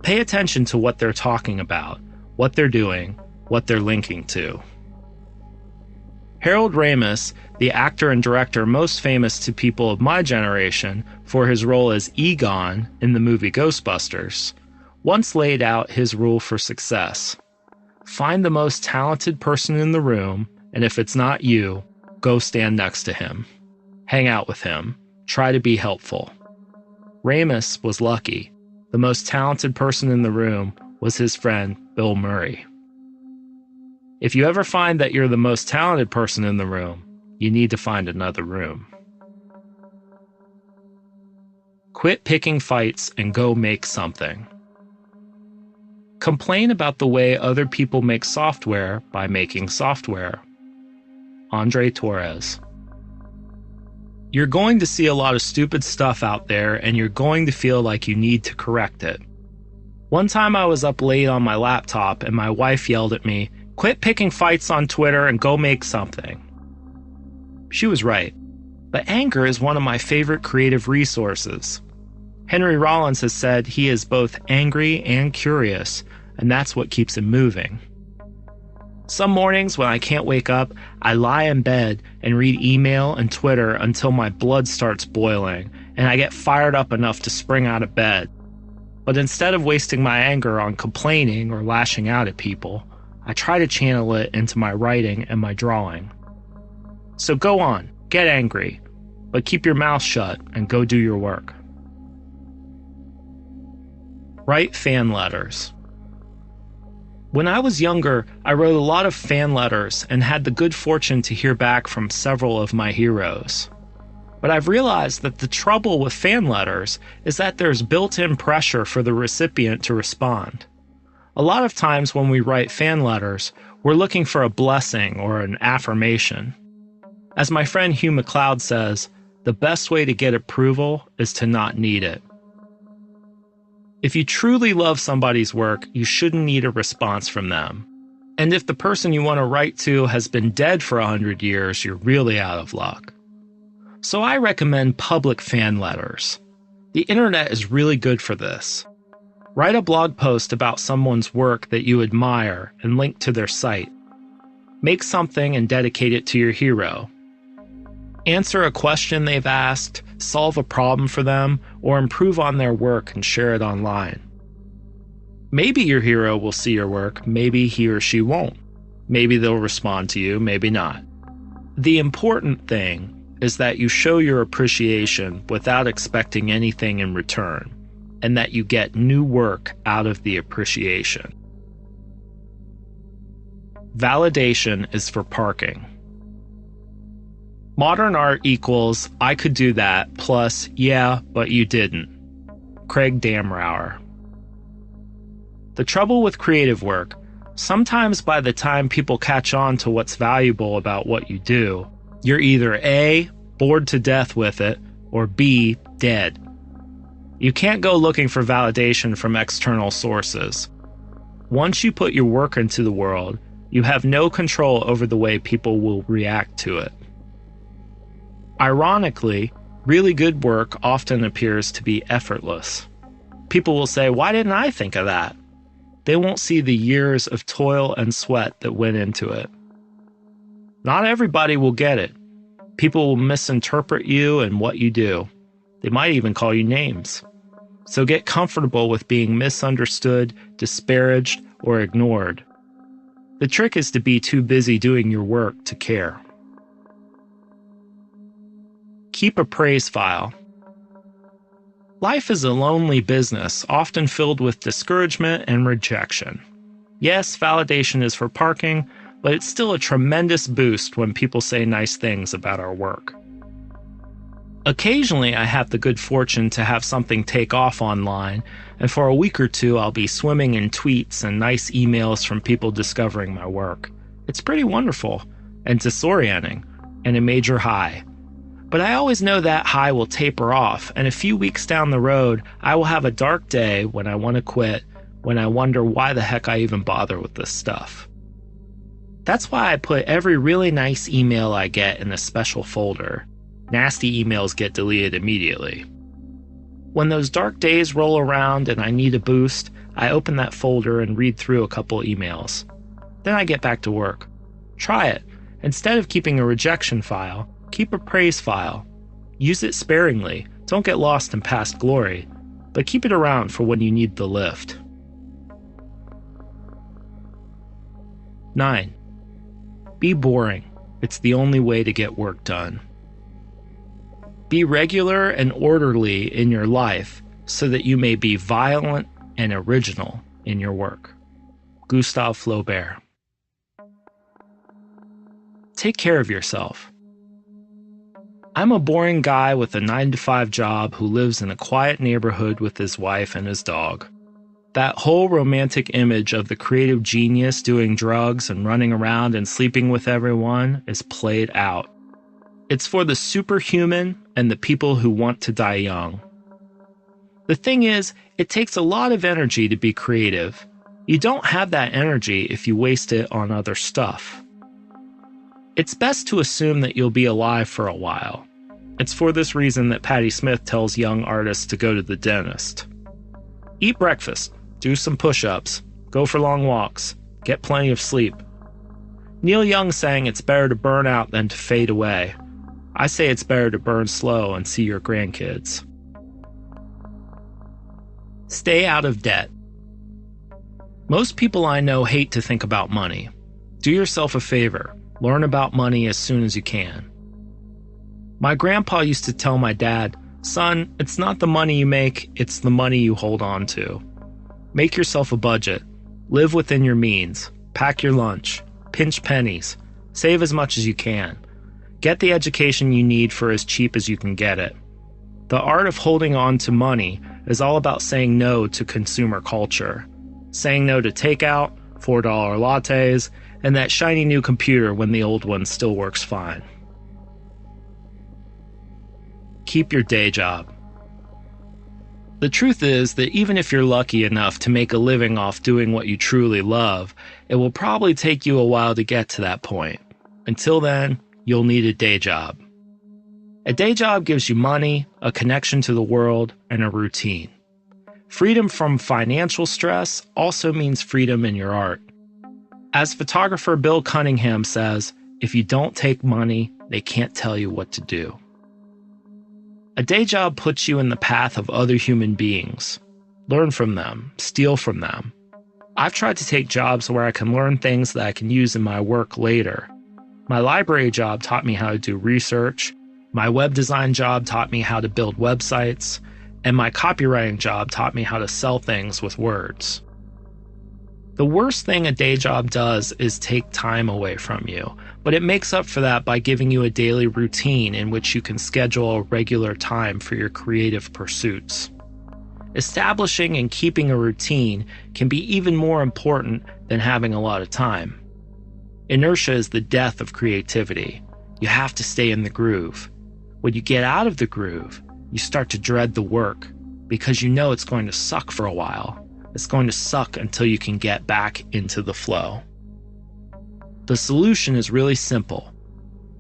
A: Pay attention to what they're talking about, what they're doing, what they're linking to. Harold Ramis, the actor and director most famous to people of my generation for his role as Egon in the movie Ghostbusters, once laid out his rule for success. Find the most talented person in the room, and if it's not you, go stand next to him. Hang out with him. Try to be helpful. Ramis was lucky. The most talented person in the room was his friend, Bill Murray. If you ever find that you're the most talented person in the room, you need to find another room. Quit picking fights and go make something. Complain about the way other people make software by making software. Andre Torres. You're going to see a lot of stupid stuff out there, and you're going to feel like you need to correct it. One time I was up late on my laptop and my wife yelled at me, "Quit picking fights on Twitter and go make something." She was right, but anger is one of my favorite creative resources. Henry Rollins has said he is both angry and curious, and that's what keeps him moving. Some mornings when I can't wake up, I lie in bed and read email and Twitter until my blood starts boiling, and I get fired up enough to spring out of bed. But instead of wasting my anger on complaining or lashing out at people, I try to channel it into my writing and my drawing. So go on, get angry, but keep your mouth shut and go do your work. Write fan letters. When I was younger, I wrote a lot of fan letters and had the good fortune to hear back from several of my heroes. But I've realized that the trouble with fan letters is that there's built-in pressure for the recipient to respond. A lot of times when we write fan letters, we're looking for a blessing or an affirmation. As my friend Hugh MacLeod says, the best way to get approval is to not need it. If you truly love somebody's work, you shouldn't need a response from them. And if the person you want to write to has been dead for 100 years, you're really out of luck. So I recommend public fan letters. The internet is really good for this. Write a blog post about someone's work that you admire and link to their site. Make something and dedicate it to your hero. Answer a question they've asked, solve a problem for them, or improve on their work and share it online. Maybe your hero will see your work, maybe he or she won't. Maybe they'll respond to you, maybe not. The important thing is that you show your appreciation without expecting anything in return, and that you get new work out of the appreciation. Validation is for parking. Modern art equals, I could do that, plus, yeah, but you didn't. Craig Damrauer. The trouble with creative work, sometimes by the time people catch on to what's valuable about what you do, you're either A, bored to death with it, or B, dead. You can't go looking for validation from external sources. Once you put your work into the world, you have no control over the way people will react to it. Ironically, really good work often appears to be effortless. People will say, "Why didn't I think of that?" They won't see the years of toil and sweat that went into it. Not everybody will get it. People will misinterpret you and what you do. They might even call you names. So get comfortable with being misunderstood, disparaged, or ignored. The trick is to be too busy doing your work to care. Keep a praise file. Life is a lonely business, often filled with discouragement and rejection. Yes, validation is for parking, but it's still a tremendous boost when people say nice things about our work. Occasionally, I have the good fortune to have something take off online, and for a week or two, I'll be swimming in tweets and nice emails from people discovering my work. It's pretty wonderful and disorienting, and a major high. But I always know that high will taper off, and a few weeks down the road, I will have a dark day when I want to quit, when I wonder why the heck I even bother with this stuff. That's why I put every really nice email I get in a special folder. Nasty emails get deleted immediately. When those dark days roll around and I need a boost, I open that folder and read through a couple emails. Then I get back to work. Try it. Instead of keeping a rejection file, keep a praise file. Use it sparingly. Don't get lost in past glory, but keep it around for when you need the lift. 9. Be boring. It's the only way to get work done. Be regular and orderly in your life so that you may be violent and original in your work. Gustave Flaubert. Take care of yourself. I'm a boring guy with a 9-to-5 job who lives in a quiet neighborhood with his wife and his dog. That whole romantic image of the creative genius doing drugs and running around and sleeping with everyone is played out. It's for the superhuman and the people who want to die young. The thing is, it takes a lot of energy to be creative. You don't have that energy if you waste it on other stuff. It's best to assume that you'll be alive for a while. It's for this reason that Patti Smith tells young artists to go to the dentist. Eat breakfast, do some push-ups, go for long walks, get plenty of sleep. Neil Young sang it's better to burn out than to fade away. I say it's better to burn slow and see your grandkids. Stay out of debt. Most people I know hate to think about money. Do yourself a favor. Learn about money as soon as you can. My grandpa used to tell my dad, "Son, it's not the money you make, it's the money you hold on to. Make yourself a budget. Live within your means. Pack your lunch. Pinch pennies. Save as much as you can. Get the education you need for as cheap as you can get it." The art of holding on to money is all about saying no to consumer culture. Saying no to takeout, $4 lattes, and that shiny new computer when the old one still works fine. Keep your day job. The truth is that even if you're lucky enough to make a living off doing what you truly love, it will probably take you a while to get to that point. Until then, you'll need a day job. A day job gives you money, a connection to the world, and a routine. Freedom from financial stress also means freedom in your art. As photographer Bill Cunningham says, if you don't take money, they can't tell you what to do. A day job puts you in the path of other human beings. Learn from them, steal from them. I've tried to take jobs where I can learn things that I can use in my work later. My library job taught me how to do research, my web design job taught me how to build websites, and my copywriting job taught me how to sell things with words. The worst thing a day job does is take time away from you, but it makes up for that by giving you a daily routine in which you can schedule a regular time for your creative pursuits. Establishing and keeping a routine can be even more important than having a lot of time. Inertia is the death of creativity. You have to stay in the groove. When you get out of the groove, you start to dread the work because you know it's going to suck for a while. It's going to suck until you can get back into the flow. The solution is really simple.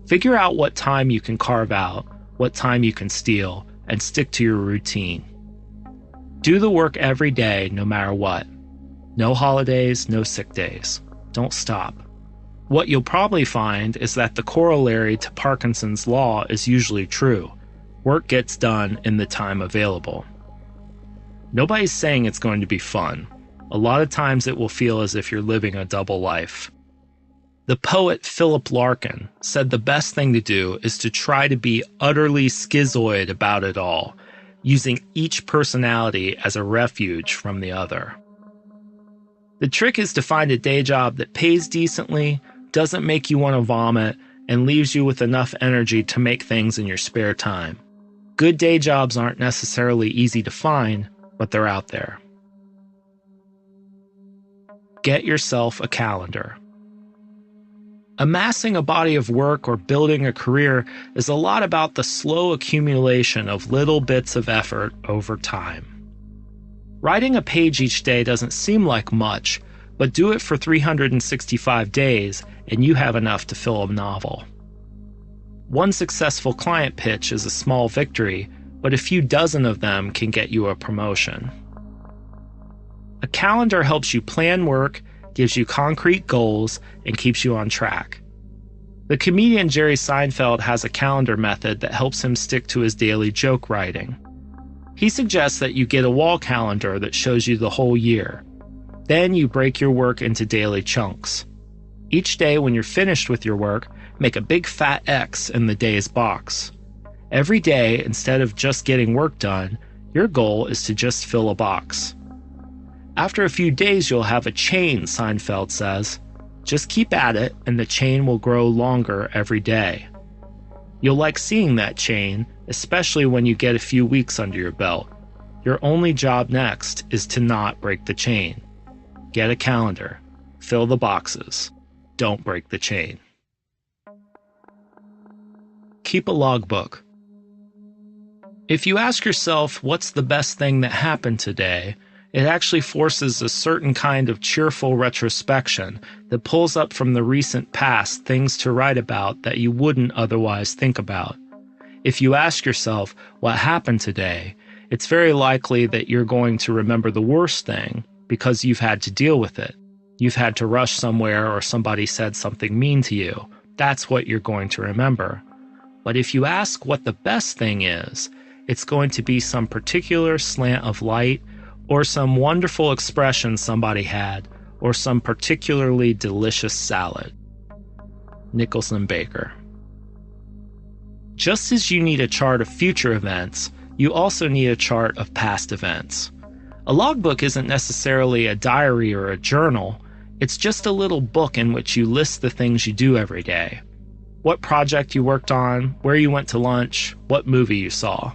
A: Figure out what time you can carve out, what time you can steal, and stick to your routine. Do the work every day, no matter what. No holidays, no sick days. Don't stop. What you'll probably find is that the corollary to Parkinson's law is usually true. Work gets done in the time available. Nobody's saying it's going to be fun. A lot of times it will feel as if you're living a double life. The poet Philip Larkin said the best thing to do is to try to be utterly schizoid about it all. using each personality as a refuge from the other. The trick is to find a day job that pays decently, doesn't make you want to vomit, and leaves you with enough energy to make things in your spare time. Good day jobs aren't necessarily easy to find, but they're out there. Get yourself a calendar. Amassing a body of work or building a career is a lot about the slow accumulation of little bits of effort over time. Writing a page each day doesn't seem like much, but do it for 365 days and you have enough to fill a novel. One successful client pitch is a small victory, but a few dozen of them can get you a promotion. A calendar helps you plan work, gives you concrete goals, and keeps you on track. The comedian Jerry Seinfeld has a calendar method that helps him stick to his daily joke writing. He suggests that you get a wall calendar that shows you the whole year. Then you break your work into daily chunks. Each day when you're finished with your work, make a big fat X in the day's box. Every day, instead of just getting work done, your goal is to just fill a box. After a few days, you'll have a chain, Seinfeld says. Just keep at it, and the chain will grow longer every day. You'll like seeing that chain, especially when you get a few weeks under your belt. Your only job next is to not break the chain. Get a calendar. Fill the boxes. Don't break the chain. Keep a logbook. If you ask yourself what's the best thing that happened today, it actually forces a certain kind of cheerful retrospection that pulls up from the recent past things to write about that you wouldn't otherwise think about. If you ask yourself what happened today, it's very likely that you're going to remember the worst thing because you've had to deal with it. You've had to rush somewhere or somebody said something mean to you. That's what you're going to remember. But if you ask what the best thing is, it's going to be some particular slant of light or some wonderful expression somebody had, or some particularly delicious salad. Nicholson Baker. Just as you need a chart of future events, you also need a chart of past events. A logbook isn't necessarily a diary or a journal, it's just a little book in which you list the things you do every day. What project you worked on, where you went to lunch, what movie you saw.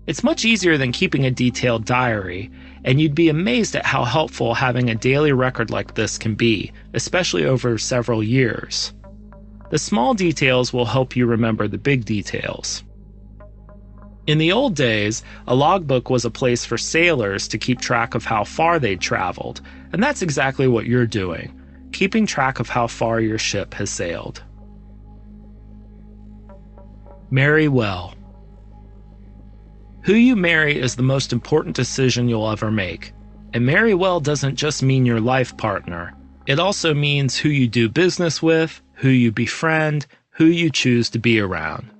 A: It's much easier than keeping a detailed diary, and you'd be amazed at how helpful having a daily record like this can be, especially over several years. The small details will help you remember the big details. In the old days, a logbook was a place for sailors to keep track of how far they'd traveled, and that's exactly what you're doing, keeping track of how far your ship has sailed. Marry well. Who you marry is the most important decision you'll ever make. And marry well doesn't just mean your life partner. It also means who you do business with, who you befriend, who you choose to be around.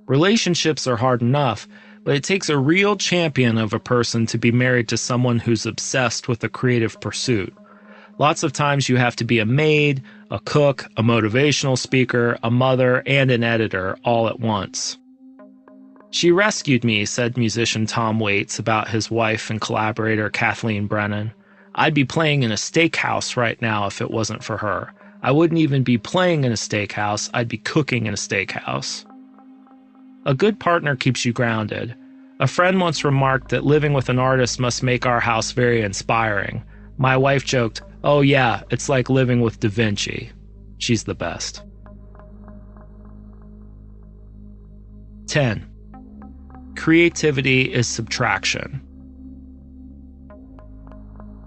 A: Relationships are hard enough, but it takes a real champion of a person to be married to someone who's obsessed with a creative pursuit. Lots of times you have to be a maid, a cook, a motivational speaker, a mother, and an editor all at once. She rescued me, said musician Tom Waits about his wife and collaborator Kathleen Brennan. I'd be playing in a steakhouse right now if it wasn't for her. I wouldn't even be playing in a steakhouse, I'd be cooking in a steakhouse. A good partner keeps you grounded. A friend once remarked that living with an artist must make our house very inspiring. My wife joked, "Oh yeah, it's like living with Da Vinci." She's the best. 10. Creativity is subtraction.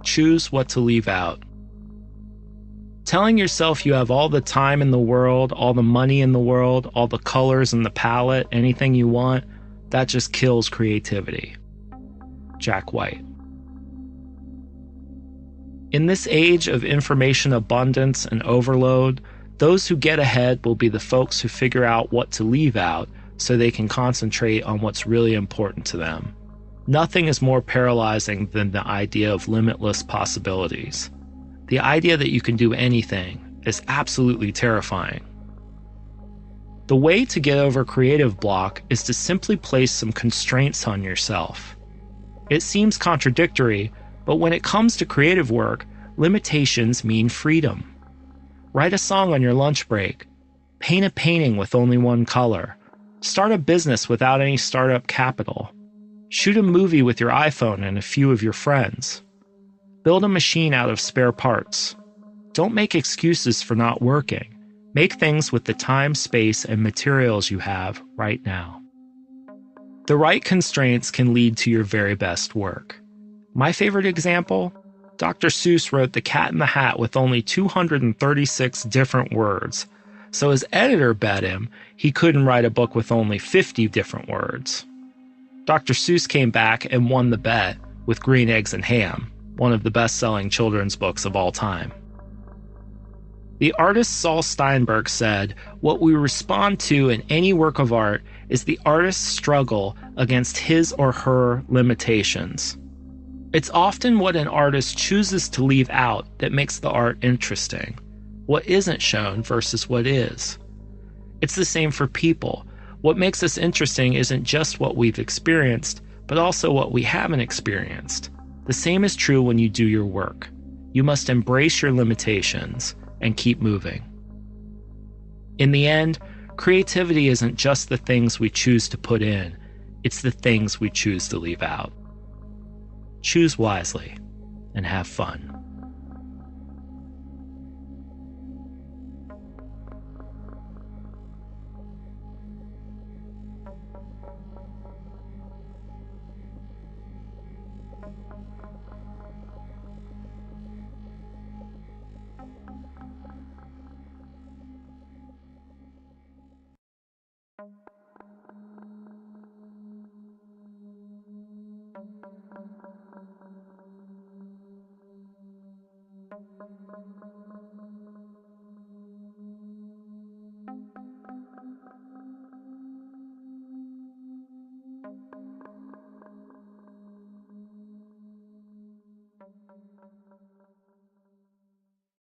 A: Choose what to leave out. Telling yourself you have all the time in the world, all the money in the world, all the colors in the palette, anything you want, that just kills creativity. Jack White. In this age of information abundance and overload, those who get ahead will be the folks who figure out what to leave out so they can concentrate on what's really important to them. Nothing is more paralyzing than the idea of limitless possibilities. The idea that you can do anything is absolutely terrifying. The way to get over creative block is to simply place some constraints on yourself. It seems contradictory, but when it comes to creative work, limitations mean freedom. Write a song on your lunch break. Paint a painting with only one color. Start a business without any startup capital. Shoot a movie with your iPhone and a few of your friends. Build a machine out of spare parts. Don't make excuses for not working. Make things with the time, space, and materials you have right now. The right constraints can lead to your very best work. My favorite example? Dr. Seuss wrote The Cat in the Hat with only 236 different words, so his editor bet him he couldn't write a book with only 50 different words. Dr. Seuss came back and won the bet with Green Eggs and Ham, one of the best-selling children's books of all time. The artist Saul Steinberg said, "What we respond to in any work of art is the artist's struggle against his or her limitations." It's often what an artist chooses to leave out that makes the art interesting, what isn't shown versus what is. It's the same for people. What makes us interesting isn't just what we've experienced, but also what we haven't experienced. The same is true when you do your work. You must embrace your limitations and keep moving. In the end, creativity isn't just the things we choose to put in, it's the things we choose to leave out. Choose wisely and have fun.